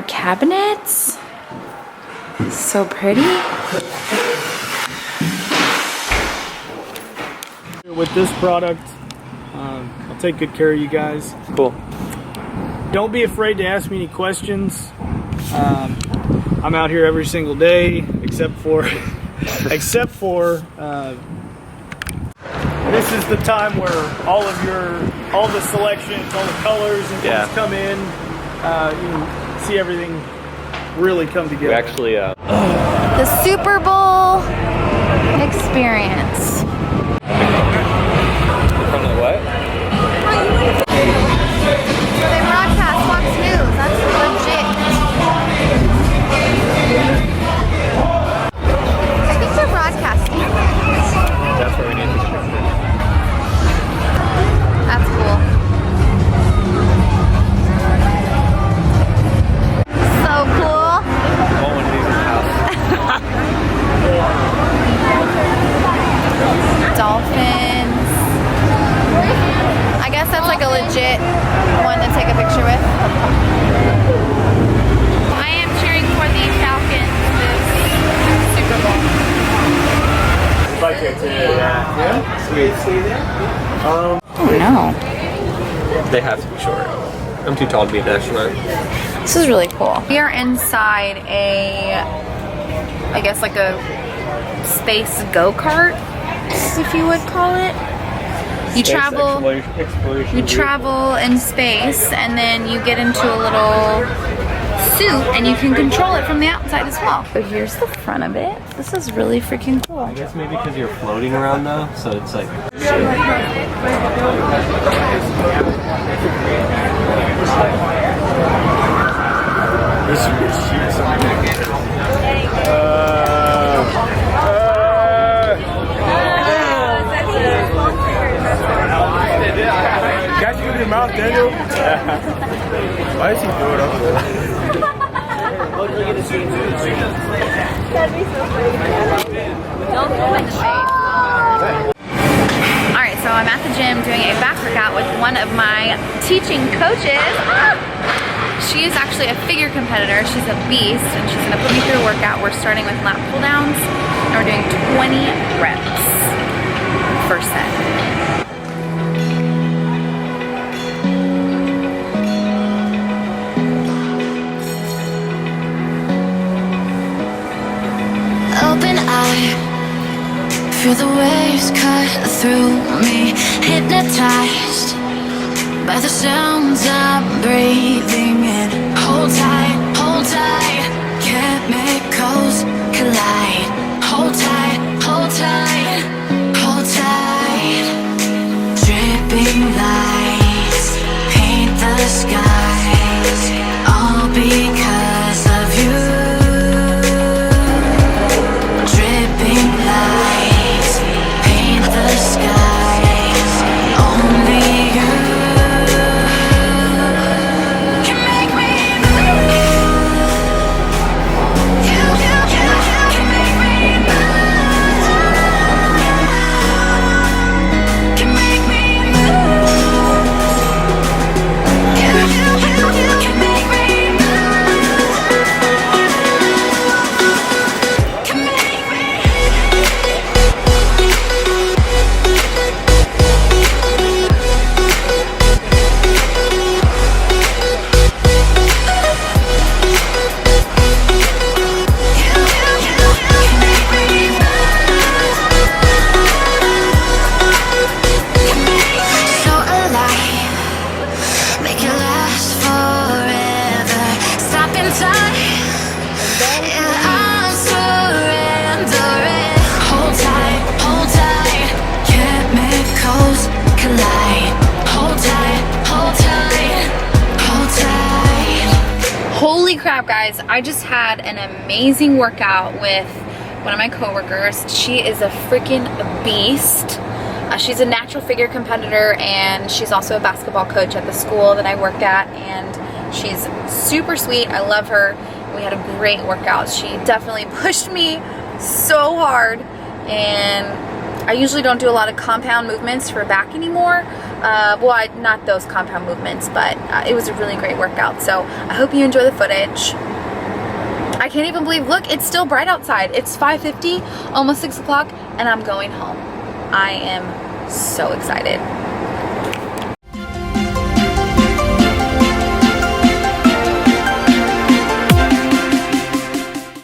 more cabinets. So pretty. With this product, I'll take good care of you guys. Cool. Don't be afraid to ask me any questions. I'm out here every single day, except for this is the time where all the selections, all the colors and things come in. You can see everything really come together. We actually, The Super Bowl experience. From the what? They broadcast Fox News. That's legit. I think they're broadcasting. That's where we need to go. That's cool. So cool. Oh, one of these in the house. Dolphins. I guess that's like a legit one to take a picture with. I am cheering for the Falcons this Super Bowl. Right there too. Yeah. Sweet. Oh no. They have to be short. I'm too tall to be an astronaut. This is really cool. We are inside I guess like a space go-kart, if you would call it. You travel in space, and then you get into a little suit, and you can control it from the outside as well. So here's the front of it. This is really freaking cool. I guess maybe because you're floating around though, so it's like. This should be Guys, you in your mouth, Daniel. Why is he doing it up there? That'd be so funny. Don't go in the shade. Alright, so I'm at the gym doing a back workout with one of my teaching coaches. She is actually a figure competitor. She's a beast, and she's gonna put me through a workout. We're starting with lat pull downs, and we're doing 20 reps. First set. Open eye, feel the waves cut through me, hypnotized by the sounds I'm breathing in. Hold tight, chemicals collide. Hold tight, hold tight, hold tight. Dripping lights paint the skies, all because of you. Dripping lights paint the skies, only you can make me move. You can make me move. Can make me move. You can make me move. Can make so alive, make it last forever. Stop in time, yeah, I'm surrendering. Hold tight, chemicals collide. Hold tight, hold tight, hold tight. Holy crap, guys. I just had an amazing workout with one of my coworkers. She is a freaking beast. She's a natural figure competitor, and she's also a basketball coach at the school that I work at, and she's super sweet. I love her. We had a great workout. She definitely pushed me so hard, and I usually don't do a lot of compound movements for back anymore, Well, not those compound movements, but it was a really great workout. So I hope you enjoy the footage. I can't even believe, look, it's still bright outside. It's 5:50, almost 6 o'clock, and I'm going home. I am so excited.